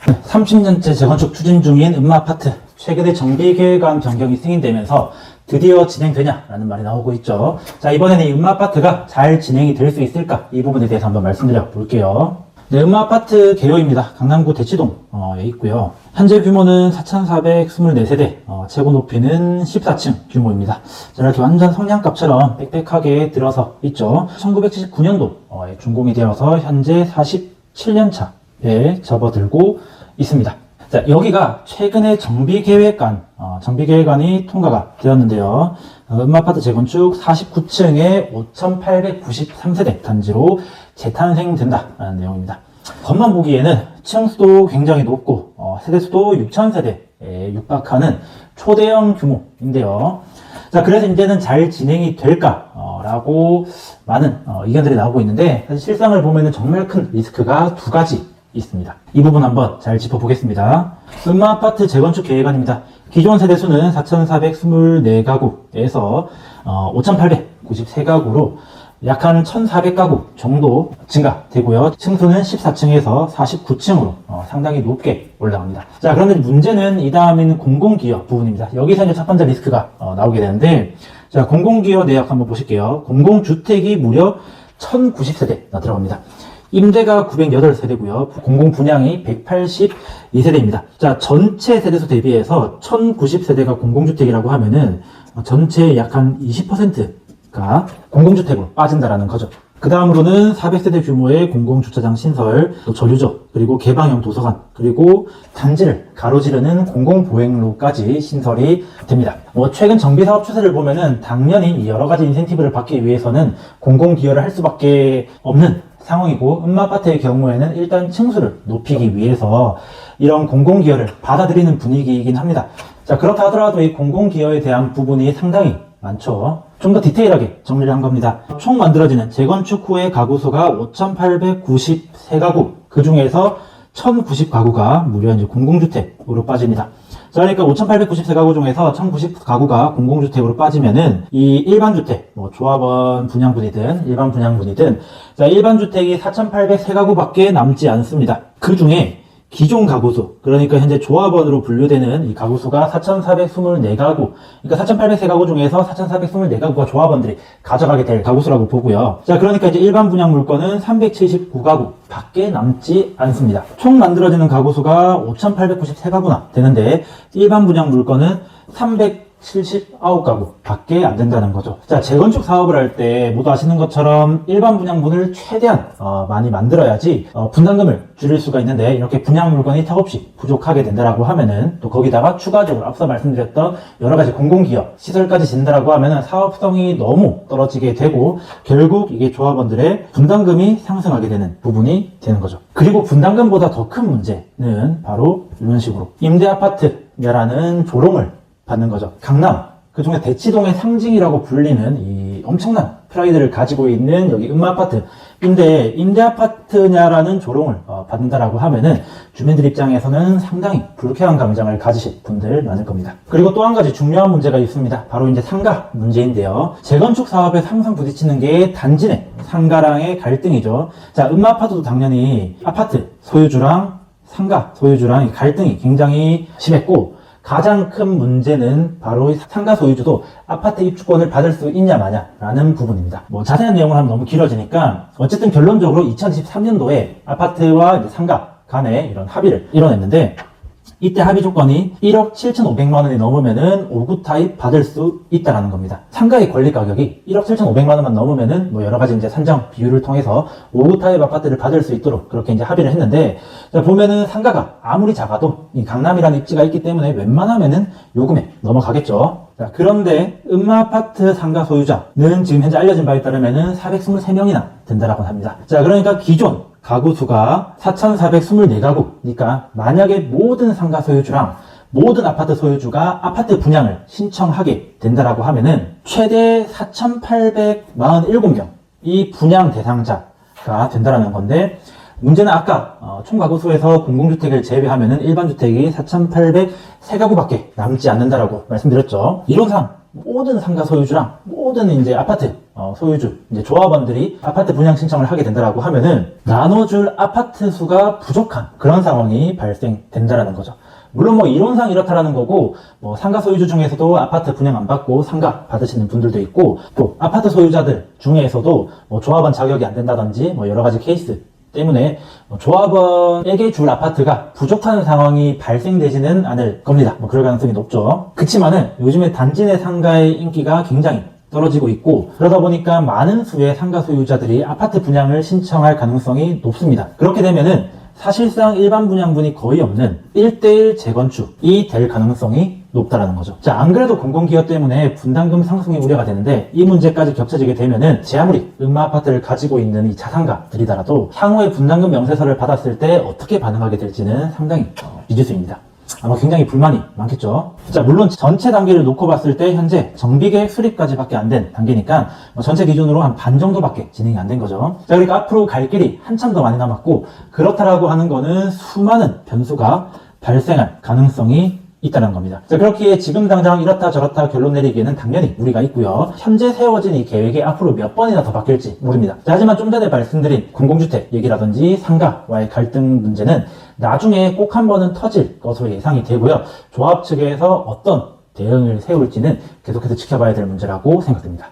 30년째 재건축 추진 중인 음마아파트, 최근에 정비계획안 변경이 승인되면서 드디어 진행되냐라는 말이 나오고 있죠. 자, 이번에는 이 음마아파트가 잘 진행이 될 수 있을까? 이 부분에 대해서 한번 말씀드려 볼게요. 네, 음마아파트 개요입니다. 강남구 대치동에 있고요. 현재 규모는 4,424세대, 최고 높이는 14층 규모입니다. 자, 이렇게 완전 성냥갑처럼 빽빽하게 들어서 있죠. 1979년도에 준공이 되어서 현재 47년 차에 접어들고 있습니다. 자, 여기가 최근에 정비계획안이 통과가 되었는데요. 음마아파트 재건축 49층에 5,893세대 단지로 재탄생된다라는 내용입니다. 겉만 보기에는 층수도 굉장히 높고 세대수도 6,000세대에 육박하는 초대형 규모인데요. 자, 그래서 이제는 잘 진행이 될까라고 많은 의견들이 나오고 있는데, 사실 실상을 보면은 정말 큰 리스크가 두 가지 있습니다. 이 부분 한번 잘 짚어보겠습니다. 음마아파트 재건축 계획안입니다. 기존 세대수는 4,424가구에서 5,893가구로 약 한 1,400가구 정도 증가되고요. 층수는 14층에서 49층으로 상당히 높게 올라갑니다. 자, 그런데 문제는 이 다음에는 공공기여 부분입니다. 여기서 이제 첫 번째 리스크가 나오게 되는데, 자, 공공기여 내역 한번 보실게요. 공공주택이 무려 1,090세대 들어갑니다. 임대가 908세대고요. 공공분양이 182세대입니다. 자, 전체 세대수 대비해서 1,090세대가 공공주택이라고 하면은 전체의 약 한 20%가 공공주택으로 빠진다라는 거죠. 그 다음으로는 400세대 규모의 공공주차장 신설, 또 저류조, 그리고 개방형 도서관, 그리고 단지를 가로지르는 공공보행로까지 신설이 됩니다. 최근 정비사업 추세를 보면은 당연히 여러 가지 인센티브를 받기 위해서는 공공기여를 할 수밖에 없는 상황이고, 음마아파트의 경우에는 일단 층수를 높이기 위해서 이런 공공기여를 받아들이는 분위기이긴 합니다. 자, 그렇다 하더라도 이 공공기여에 대한 부분이 상당히 많죠. 좀 더 디테일하게 정리를 한 겁니다. 총 만들어지는 재건축 후의 가구 수가 5,893가구, 그 중에서 1,090가구가 무려 이제 공공주택으로 빠집니다. 자, 그러니까 5,893가구 중에서 1,090가구가 공공주택으로 빠지면은 이 일반주택, 조합원 분양분이든 일반 분양분이든, 자, 일반주택이 4,803가구밖에 남지 않습니다. 그 중에 기존 가구수, 그러니까 현재 조합원으로 분류되는 이 가구수가 4,424가구, 그러니까 4,803가구 중에서 4,424가구가 조합원들이 가져가게 될 가구수라고 보고요. 자, 그러니까 이제 일반 분양 물건은 379가구 밖에 남지 않습니다. 총 만들어지는 가구수가 5,893가구나 되는데, 일반 분양 물건은 379가구 밖에 안 된다는 거죠. 자, 재건축 사업을 할 때 모두 아시는 것처럼 일반 분양분을 최대한 많이 만들어야지 분담금을 줄일 수가 있는데, 이렇게 분양 물건이 턱없이 부족하게 된다라고 하면은, 또 거기다가 추가적으로 앞서 말씀드렸던 여러 가지 공공기여 시설까지 진다라고 하면은 사업성이 너무 떨어지게 되고, 결국 이게 조합원들의 분담금이 상승하게 되는 부분이 되는 거죠. 그리고 분담금보다 더 큰 문제는 바로 이런 식으로 임대아파트라는 조롱을 받는 거죠. 강남, 그중에 대치동의 상징이라고 불리는 이 엄청난 프라이드를 가지고 있는 여기 음마아파트인데, 임대아파트냐라는 조롱을 받는다라고 하면은 주민들 입장에서는 상당히 불쾌한 감정을 가지실 분들 많을 겁니다. 그리고 또 한 가지 중요한 문제가 있습니다. 바로 이제 상가 문제인데요. 재건축 사업에 항상 부딪히는 게 단지 내 상가랑의 갈등이죠. 자, 음마아파트도 당연히 아파트 소유주랑 상가 소유주랑 갈등이 굉장히 심했고, 가장 큰 문제는 바로 상가 소유주도 아파트 입주권을 받을 수 있냐 마냐라는 부분입니다. 자세한 내용을 하면 너무 길어지니까, 어쨌든 결론적으로 2023년도에 아파트와 상가 간에 이런 합의를 이뤄냈는데, 이때 합의 조건이 1억 7,500만 원이 넘으면은 5구 타입 받을 수 있다라는 겁니다. 상가의 권리 가격이 1억 7,500만 원만 넘으면은 여러 가지 이제 산정 비율을 통해서 5구 타입 아파트를 받을 수 있도록 그렇게 이제 합의를 했는데, 자, 보면은 상가가 아무리 작아도 이 강남이라는 입지가 있기 때문에 웬만하면은 요금에 넘어가겠죠. 자, 그런데 음마아파트 상가 소유자는 지금 현재 알려진 바에 따르면은 423명이나 된다라고 합니다. 자, 그러니까 기존 가구 수가 4,424가구니까 만약에 모든 상가 소유주랑 모든 아파트 소유주가 아파트 분양을 신청하게 된다라고 하면은 최대 4,847명 이 분양 대상자가 된다라는 건데, 문제는 아까 총 가구 수에서 공공주택을 제외하면은 일반 주택이 4,803가구밖에 남지 않는다라고 말씀드렸죠. 이론상 모든 상가 소유주랑 모든 이제 아파트 소유주, 이제 조합원들이 아파트 분양 신청을 하게 된다라고 하면은 나눠줄 아파트 수가 부족한 그런 상황이 발생된다라는 거죠. 물론 뭐 이론상 이렇다라는 거고, 뭐 상가 소유주 중에서도 아파트 분양 안 받고 상가 받으시는 분들도 있고, 또 아파트 소유자들 중에서도 뭐 조합원 자격이 안 된다든지 뭐 여러 가지 케이스 때문에 조합원에게 줄 아파트가 부족한 상황이 발생되지는 않을 겁니다. 뭐 그럴 가능성이 높죠. 그치만은 요즘에 단지 내 상가의 인기가 굉장히 떨어지고 있고, 그러다 보니까 많은 수의 상가 소유자들이 아파트 분양을 신청할 가능성이 높습니다. 그렇게 되면은 사실상 일반 분양분이 거의 없는 1:1 재건축이 될 가능성이 높다라는 거죠. 자, 안 그래도 공공기여 때문에 분담금 상승이 우려가 되는데, 이 문제까지 겹쳐지게 되면은 제 아무리 아파트를 가지고 있는 이 자산가들이더라도 향후에 분담금 명세서를 받았을 때 어떻게 반응하게 될지는 상당히 미지수입니다. 아마 굉장히 불만이 많겠죠. 자, 물론 전체 단계를 놓고 봤을 때 현재 정비계획 수립까지 밖에 안 된 단계니까 전체 기준으로 한 반 정도밖에 진행이 안 된 거죠. 자, 그러니까 앞으로 갈 길이 한참 더 많이 남았고, 그렇다라고 하는 거는 수많은 변수가 발생할 가능성이 있다는 겁니다. 자, 그렇기에 지금 당장 이렇다 저렇다 결론 내리기에는 당연히 무리가 있고요. 현재 세워진 이 계획이 앞으로 몇 번이나 더 바뀔지 모릅니다. 자, 하지만 좀 전에 말씀드린 공공주택 얘기라든지 상가와의 갈등 문제는 나중에 꼭 한 번은 터질 것으로 예상이 되고요. 조합 측에서 어떤 대응을 세울지는 계속해서 지켜봐야 될 문제라고 생각됩니다.